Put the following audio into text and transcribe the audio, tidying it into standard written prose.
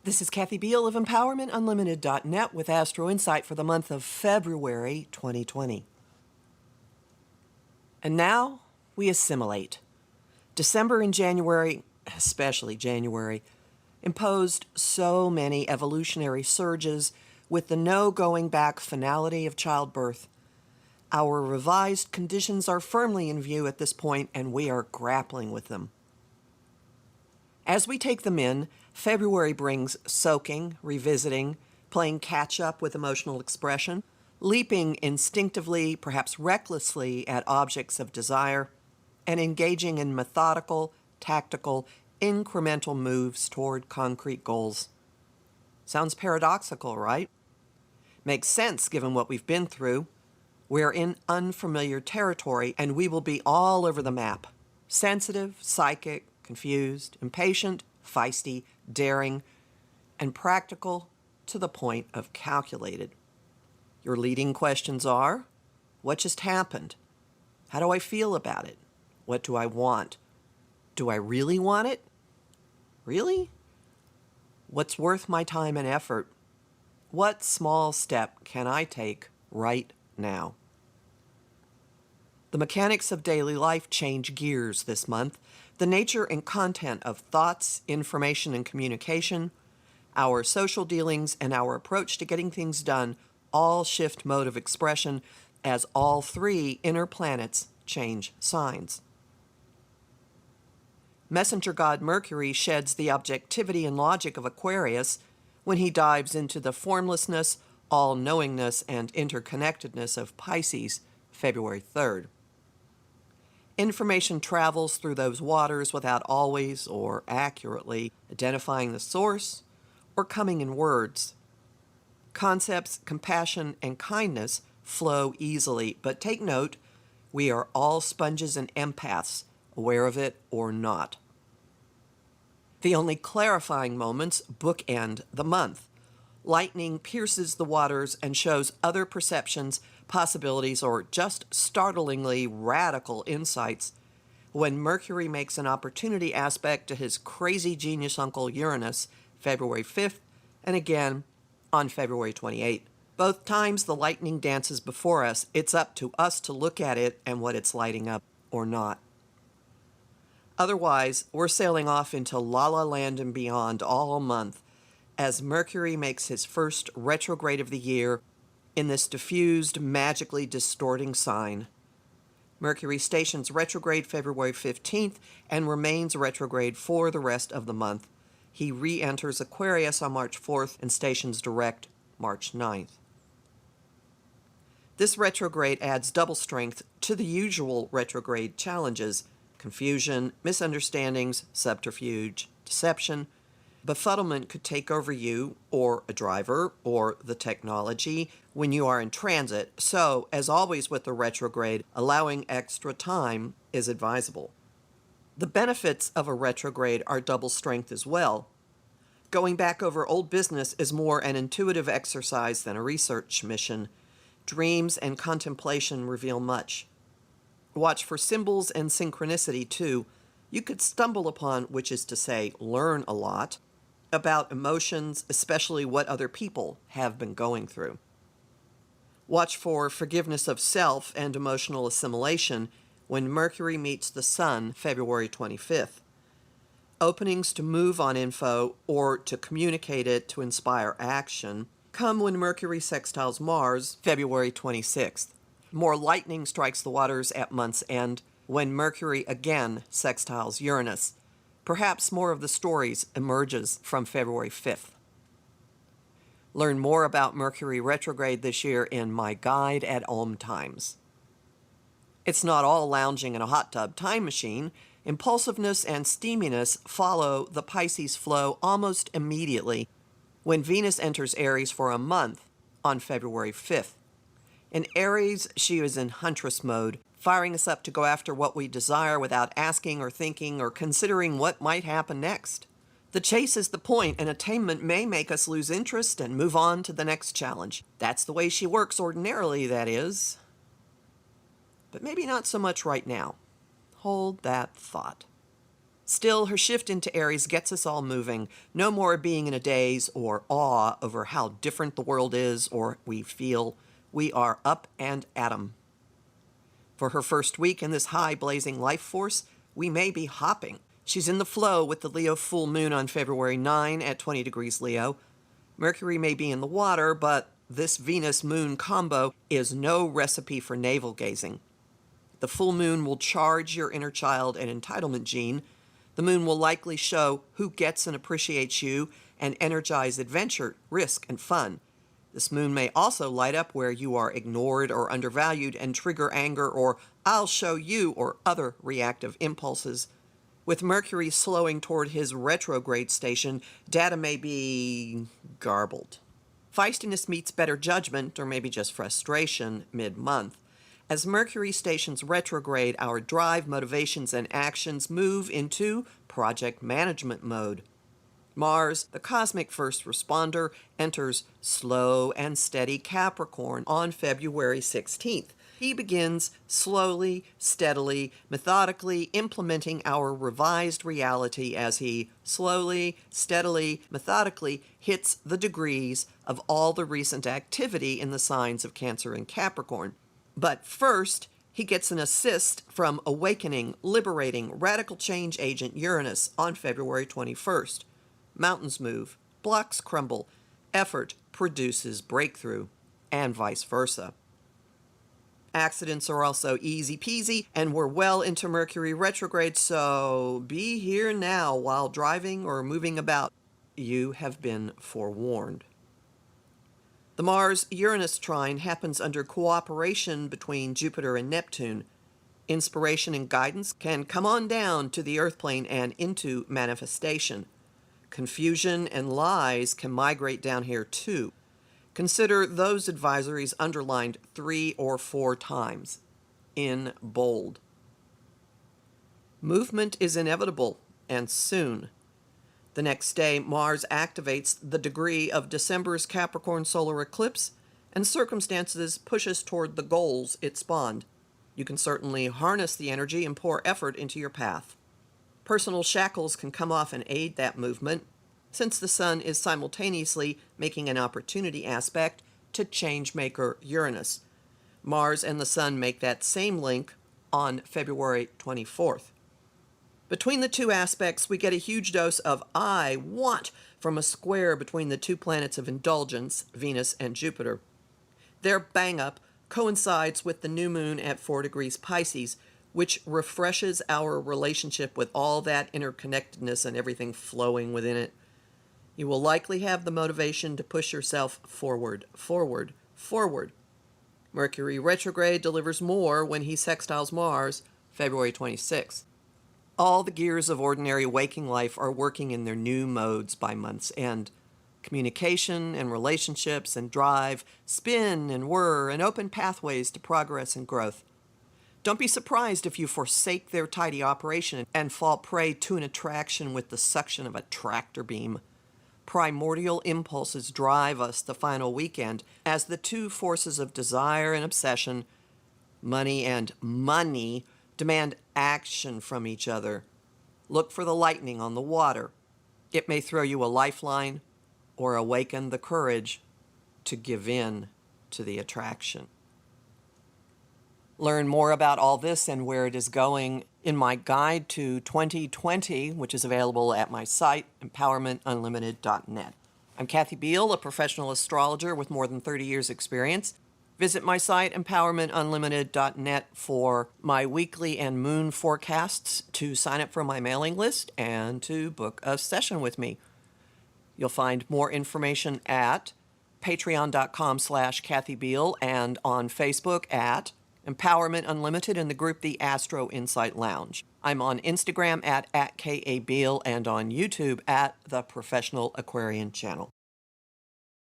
This is Kathy Beal of EmpowermentUnlimited.net with Astro-Insight for the month of February 2020. And now we assimilate. December and January, especially January, imposed so many evolutionary surges with the no going back finality of childbirth. Our revised conditions are firmly in view at this point, and we are grappling with them. As we take them in, February brings soaking, revisiting, playing catch-up with emotional expression, leaping instinctively, perhaps recklessly, at objects of desire, and engaging in methodical, tactical, incremental moves toward concrete goals. Sounds paradoxical, right? Makes sense given what we've been through. We're in unfamiliar territory, and we will be all over the map. Sensitive, psychic, confused, impatient, feisty, daring, and practical to the point of calculated. Your leading questions are, what just happened? How do I feel about it? What do I want? Do I really want it? Really? What's worth my time and effort? What small step can I take right now? The mechanics of daily life change gears this month. The nature and content of thoughts, information, and communication, our social dealings, and our approach to getting things done all shift mode of expression as all three inner planets change signs. Messenger god Mercury sheds the objectivity and logic of Aquarius when he dives into the formlessness, all-knowingness, and interconnectedness of Pisces, February 3rd. Information travels through those waters without always or accurately identifying the source or coming in words. Concepts, compassion, and kindness flow easily, but take note, we are all sponges and empaths, aware of it or not. The only clarifying moments bookend the month. Lightning pierces the waters and shows other perceptions, possibilities, or just startlingly radical insights when Mercury makes an opportunity aspect to his crazy genius uncle Uranus, February 5th, and again on February 28th. Both times the lightning dances before us. It's up to us to look at it and what it's lighting up or not. Otherwise, we're sailing off into La La Land and beyond all month as Mercury makes his first retrograde of the year in this diffused, magically distorting sign. Mercury stations retrograde February 15th and remains retrograde for the rest of the month. He re-enters Aquarius on March 4th and stations direct March 9th. This retrograde adds double strength to the usual retrograde challenges: confusion, misunderstandings, subterfuge, deception. Befuddlement could take over you, or a driver, or the technology when you are in transit, so, as always with the retrograde, allowing extra time is advisable. The benefits of a retrograde are double strength as well. Going back over old business is more an intuitive exercise than a research mission. Dreams and contemplation reveal much. Watch for symbols and synchronicity, too. You could stumble upon, which is to say, learn a lot about emotions, especially what other people have been going through. Watch for forgiveness of self and emotional assimilation when Mercury meets the Sun, February 25th. Openings to move on info or to communicate it to inspire action come when Mercury sextiles Mars, February 26th. More lightning strikes the waters at month's end when Mercury again sextiles Uranus. Perhaps more of the stories emerges from February 5th. Learn more about Mercury retrograde this year in my guide at Om Times. It's not all lounging in a hot tub time machine. Impulsiveness and steaminess follow the Pisces flow almost immediately when Venus enters Aries for a month on February 5th. In Aries, she is in huntress mode, firing us up to go after what we desire without asking or thinking or considering what might happen next. The chase is the point, and attainment may make us lose interest and move on to the next challenge. That's the way she works ordinarily, that is. But maybe not so much right now. Hold that thought. Still, her shift into Aries gets us all moving. No more being in a daze or awe over how different the world is or we feel. We are up and at 'em. For her first week in this high blazing life force, we may be hopping. She's in the flow with the Leo full moon on February 9 at 20 degrees Leo. Mercury may be in the water, but this Venus-Moon combo is no recipe for navel gazing. The full moon will charge your inner child and entitlement gene. The moon will likely show who gets and appreciates you and energize adventure, risk, and fun. This moon may also light up where you are ignored or undervalued and trigger anger or "I'll show you" or other reactive impulses. With Mercury slowing toward his retrograde station, data may be garbled. Feistiness meets better judgment, or maybe just frustration, mid-month. As Mercury stations retrograde, our drive, motivations, and actions move into project management mode. Mars, the cosmic first responder, enters slow and steady Capricorn on February 16th. He begins slowly, steadily, methodically implementing our revised reality as he slowly, steadily, methodically hits the degrees of all the recent activity in the signs of Cancer and Capricorn. But first, he gets an assist from awakening, liberating, radical change agent Uranus on February 21st. Mountains move, blocks crumble, effort produces breakthrough, and vice versa. Accidents are also easy peasy, and we're well into Mercury retrograde, so be here now while driving or moving about. You have been forewarned. The Mars-Uranus trine happens under cooperation between Jupiter and Neptune. Inspiration and guidance can come on down to the earth plane and into manifestation. Confusion and lies can migrate down here too. Consider those advisories underlined 3 or 4 times, in bold. Movement is inevitable, and soon. The next day, Mars activates the degree of December's Capricorn solar eclipse, and circumstances push us toward the goals it spawned. You can certainly harness the energy and pour effort into your path. Personal shackles can come off and aid that movement, since the Sun is simultaneously making an opportunity aspect to Changemaker Uranus. Mars and the Sun make that same link on February 24th. Between the two aspects, we get a huge dose of "I want" from a square between the two planets of indulgence, Venus and Jupiter. Their bang-up coincides with the new moon at 4 degrees Pisces, which refreshes our relationship with all that interconnectedness and everything flowing within it. You will likely have the motivation to push yourself forward, forward, forward. Mercury retrograde delivers more when he sextiles Mars, February 26th. All the gears of ordinary waking life are working in their new modes by month's end. Communication and relationships and drive spin and whir and open pathways to progress and growth. Don't be surprised if you forsake their tidy operation and fall prey to an attraction with the suction of a tractor beam. Primordial impulses drive us the final weekend as the two forces of desire and obsession, money and money, demand action from each other. Look for the lightning on the water. It may throw you a lifeline or awaken the courage to give in to the attraction. Learn more about all this and where it is going in my guide to 2020, which is available at my site, empowermentunlimited.net. I'm Kathy Beal, a professional astrologer with more than 30 years' experience. Visit my site, empowermentunlimited.net, for my weekly and moon forecasts, to sign up for my mailing list, and to book a session with me. You'll find more information at patreon.com/Kathy Beal and on Facebook at Empowerment Unlimited in the group The Astro-Insight Lounge. I'm on Instagram at KABeal and on YouTube at The Professional Aquarian Channel.